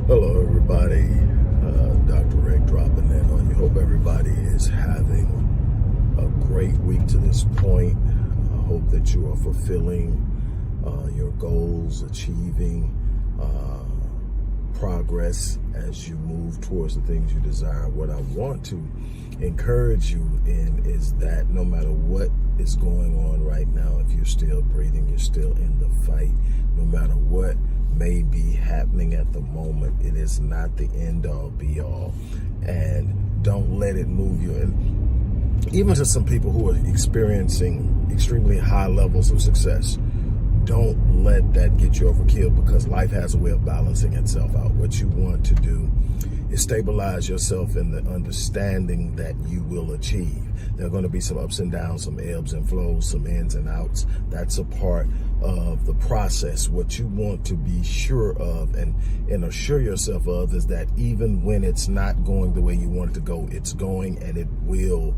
Hello, everybody. Dr. Rick dropping in on you. Hope everybody is having a great week to this point. I hope that you are fulfilling your goals, achieving progress as you move towards the things you desire. What I want to encourage you in is that no matter what is going on right now, if you're still breathing, you're still in the fight, no matter what may be happening at the moment, it is not the end all be all, and don't let it move you. And even to some people who are experiencing extremely high levels of success, don't let that get you overkill, because life has a way of balancing itself out. What you want to do is stabilize yourself in the understanding that you will achieve. There are going to be some ups and downs, some ebbs and flows, some ins and outs. That's a part of the process. What you want to be sure of and assure yourself of is that even when it's not going the way you want it to go, it's going, and it will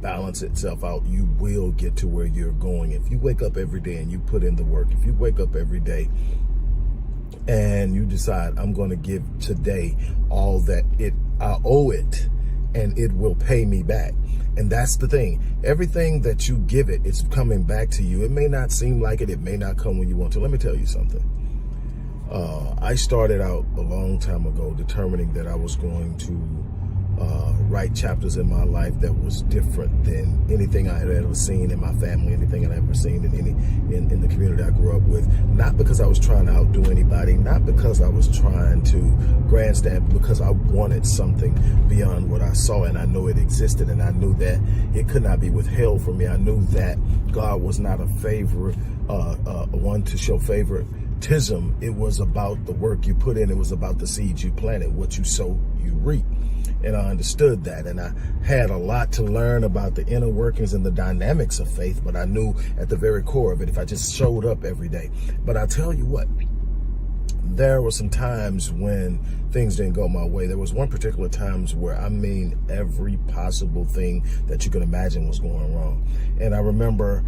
balance itself out. You will get to where you're going. If you wake up every day and you put in the work, if you wake up every day and you decide, I'm going to give today all that I owe it, and it will pay me back. And that's the thing. Everything that you give it, it's coming back to you. It may not seem like it. It may not come when you want to. Let me tell you something. I started out a long time ago determining that I was going to write chapters in my life that was different than anything I had ever seen in my family, anything I'd ever seen in the community I grew up with. Not because I was trying to outdo anybody, not because I was trying to grandstand, but because I wanted something beyond what I saw, and I know it existed, and I knew that it could not be withheld from me. I knew that God was not a favor, one to show favoritism. It was about the work you put in. It was about the seeds you planted. What you sow, you reap. And I understood that, and I had a lot to learn about the inner workings and the dynamics of faith, but I knew at the very core of it, if I just showed up every day. But I'll tell you what, there were some times when things didn't go my way. There was one particular times where, every possible thing that you could imagine was going wrong. And I remember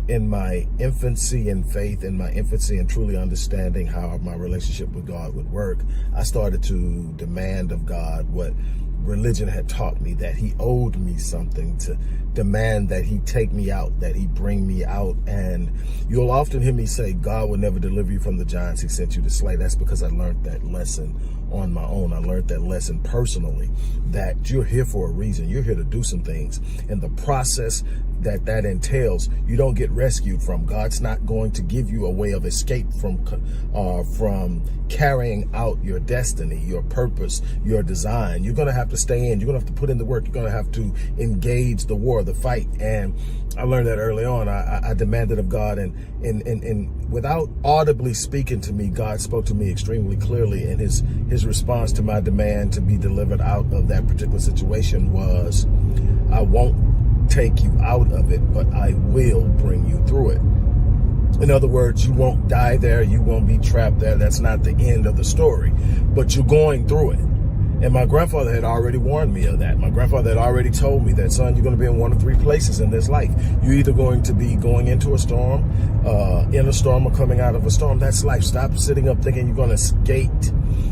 in my infancy in faith, in my infancy in truly understanding how my relationship with God would work, I started to demand of God what religion had taught me, that he owed me something, to demand that he take me out, that he bring me out. And you'll often hear me say, God will never deliver you from the giants he sent you to slay. That's because I learned that lesson on my own. I learned that lesson personally, that you're here for a reason. You're here to do some things. And the process that entails, you don't get rescued from. God's not going to give you a way of escape from carrying out your destiny, your purpose, your design. You're going to have to stay in. You're going to have to put in the work. You're going to have to engage the war, the fight. And I learned that early on. I demanded of God, and without audibly speaking to me, God spoke to me extremely clearly. And his response to my demand to be delivered out of that particular situation was, I won't take you out of it, but I will bring you through it. In other words, you won't die there. You won't be trapped there. That's not the end of the story, but you're going through it. And my grandfather had already warned me of that. My grandfather had already told me that, son, you're going to be in one of three places in this life. You're either going to be going into a storm, in a storm, or coming out of a storm. That's life. Stop sitting up thinking you're going to skate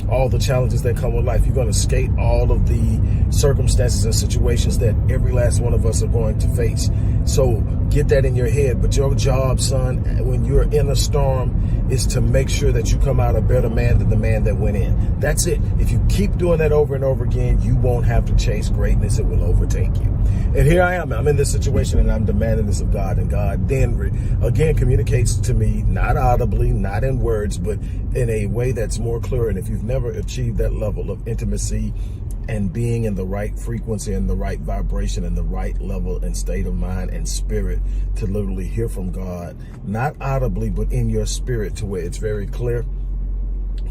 all the challenges that come with life. You're going to skate all of the circumstances and situations that every last one of us are going to face. So get that in your head. But your job, son, when you're in a storm, is to make sure that you come out a better man than the man that went in. That's it. If you keep doing that over and over again, you won't have to chase greatness. It will overtake you. And here I am. I'm in this situation, and I'm demanding this of God. And God then again communicates to me, not audibly, not in words, but in a way that's more clear. And if you've never achieved that level of intimacy and being in the right frequency and the right vibration and the right level and state of mind and spirit to literally hear from God, not audibly, but in your spirit, to where it's very clear,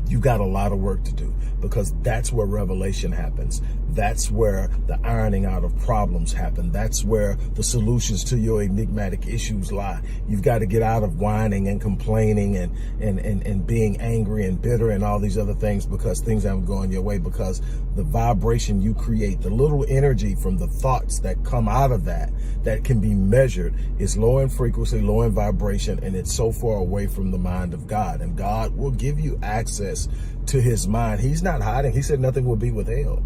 you got a lot of work to do, because that's where revelation happens. That's where the ironing out of problems happen. That's where the solutions to your enigmatic issues lie. You've got to get out of whining and complaining and being angry and bitter and all these other things because things haven't gone your way, because the vibration you create, the little energy from the thoughts that come out of that can be measured, is low in frequency, low in vibration, and it's so far away from the mind of God. And God will give you access access to his mind. He's not hiding. He said nothing will be withheld.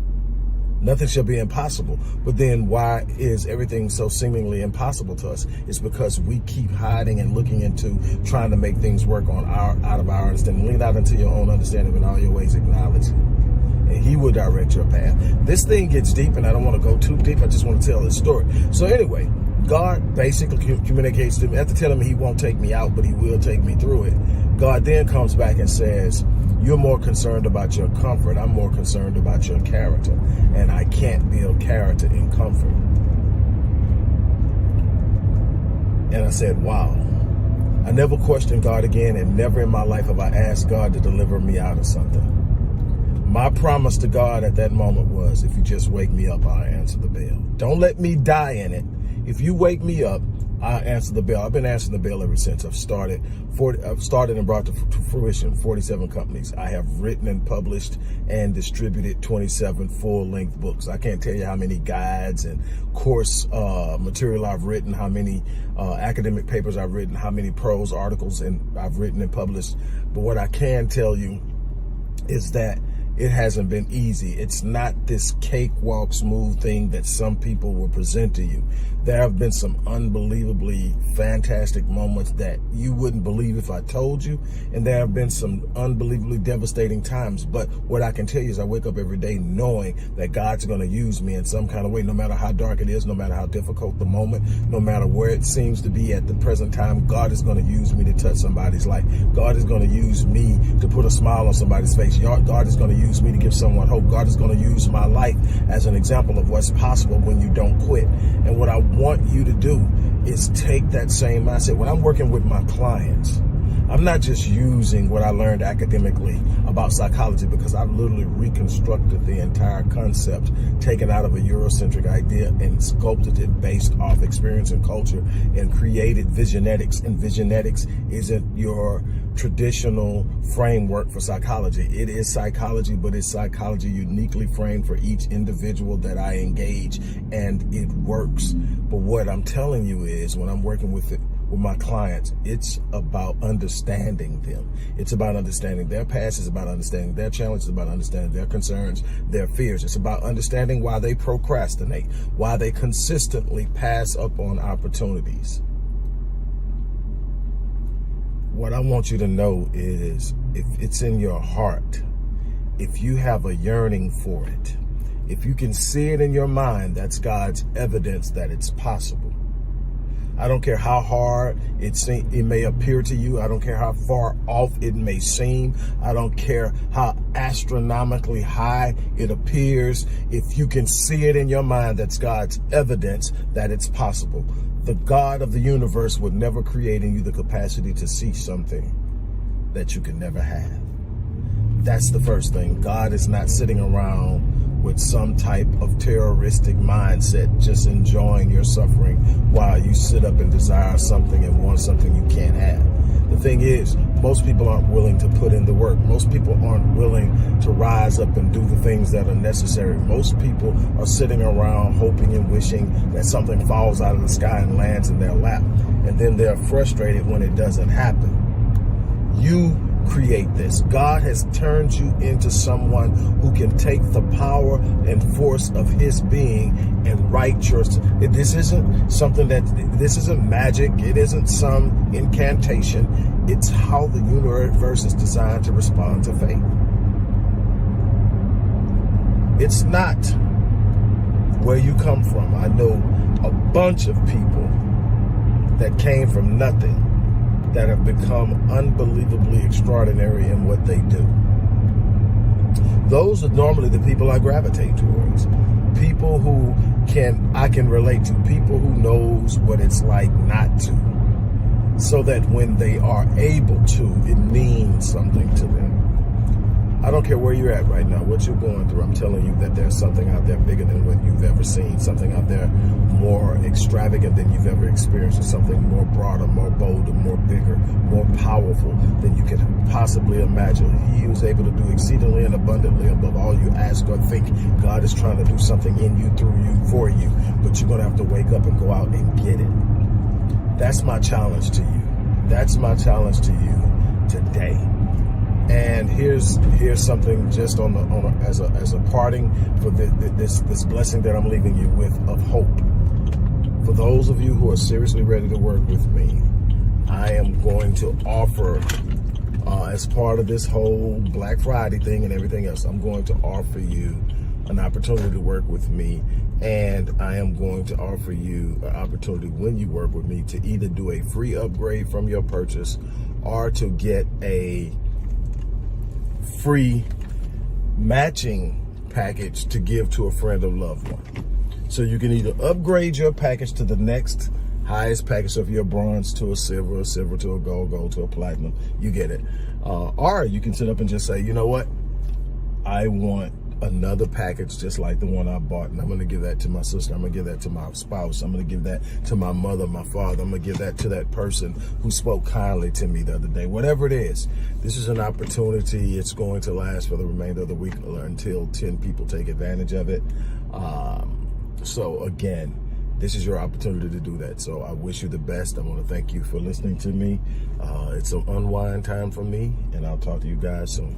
Nothing shall be impossible. But then why is everything so seemingly impossible to us? It's because we keep hiding and looking into trying to make things work out of our understanding. Lean out into your own understanding, in all your ways acknowledge Him, and He will direct your path. This thing gets deep, and I don't want to go too deep. I just want to tell this story. So anyway, God basically communicates to me. After telling me He won't take me out, but He will take me through it, God then comes back and says, you're more concerned about your comfort. I'm more concerned about your character. And I can't build character in comfort. And I said, wow. I never questioned God again, and never in my life have I asked God to deliver me out of something. My promise to God at that moment was, if you just wake me up, I'll answer the bell. Don't let me die in it. If you wake me up, I'll answer the bell. I've been answering the bell ever since. I've started and brought to fruition 47 companies. I have written and published and distributed 27 full-length books. I can't tell you how many guides and course material I've written, how many academic papers I've written, how many prose articles I've written and published. But what I can tell you is that it hasn't been easy. It's not this cakewalk smooth thing that some people will present to you. There have been some unbelievably fantastic moments that you wouldn't believe if I told you. And there have been some unbelievably devastating times. But what I can tell you is I wake up every day knowing that God's going to use me in some kind of way, no matter how dark it is, no matter how difficult the moment, no matter where it seems to be at the present time. God is going to use me to touch somebody's life. God is going to use me to put a smile on somebody's face. God is going to use me to give someone hope. God is going to use my life as an example of what's possible when you don't quit. And what I want you to do is take that same mindset. When I'm working with my clients, I'm not just using what I learned academically about psychology, because I've literally reconstructed the entire concept, taken out of a Eurocentric idea and sculpted it based off experience and culture, and created visionetics. And visionetics isn't your traditional framework for psychology. It is psychology, but it's psychology uniquely framed for each individual that I engage, and it works. But what I'm telling you is, when I'm working with my clients, it's about understanding them. It's about understanding their past. It's about understanding their challenges. It's about understanding their concerns, their fears. It's about understanding why they procrastinate, why they consistently pass up on opportunities. What I want you to know is, if it's in your heart, if you have a yearning for it, if you can see it in your mind, that's God's evidence that it's possible. I don't care how hard it may appear to you. I don't care how far off it may seem. I don't care how astronomically high it appears. If you can see it in your mind, that's God's evidence that it's possible. The God of the universe would never create in you the capacity to see something that you can never have. That's the first thing. God is not sitting around with some type of terroristic mindset, just enjoying your suffering while you sit up and desire something and want something you can't have. The thing is, most people aren't willing to put in the work. Most people aren't willing to rise up and do the things that are necessary. Most people are sitting around hoping and wishing that something falls out of the sky and lands in their lap. And then they're frustrated when it doesn't happen. You create this. God has turned you into someone who can take the power and force of His being and write your. This isn't magic. It isn't some incantation. It's how the universe is designed to respond to fate. It's not where you come from. I know a bunch of people that came from nothing that have become unbelievably extraordinary in what they do. Those are normally the people I gravitate towards. People who I can relate to. People who knows what it's like not to. So that when they are able to, it means something to them. I don't care where you're at right now, what you're going through. I'm telling you that there's something out there bigger than what you've ever seen, something out there more extravagant than you've ever experienced, or something more broader, more bolder, more bigger, more powerful than you could possibly imagine. He was able to do exceedingly and abundantly above all you ask or think. God is trying to do something in you, through you, for you, but you're going to have to wake up and go out and get it. That's my challenge to you. That's my challenge to you today. And here's something just as a parting for this blessing that I'm leaving you with of hope. For those of you who are seriously ready to work with me, I am going to offer, as part of this whole Black Friday thing and everything else, I'm going to offer you an opportunity to work with me, and I am going to offer you an opportunity when you work with me to either do a free upgrade from your purchase or to get a free matching package to give to a friend or loved one. So you can either upgrade your package to the next highest package, so if you're a bronze to a silver to a gold to a platinum, you get it. Or you can sit up and just say, you know what? I want another package just like the one I bought, and I'm going to give that to my sister. I'm going to give that to my spouse. I'm going to give that to my mother, my father. I'm going to give that to that person who spoke kindly to me the other day. Whatever it is, this is an opportunity. It's going to last for the remainder of the week until 10 people take advantage of it. So again, this is your opportunity to do that. So I wish you the best. I want to thank you for listening to me. It's an unwind time for me, and I'll talk to you guys soon.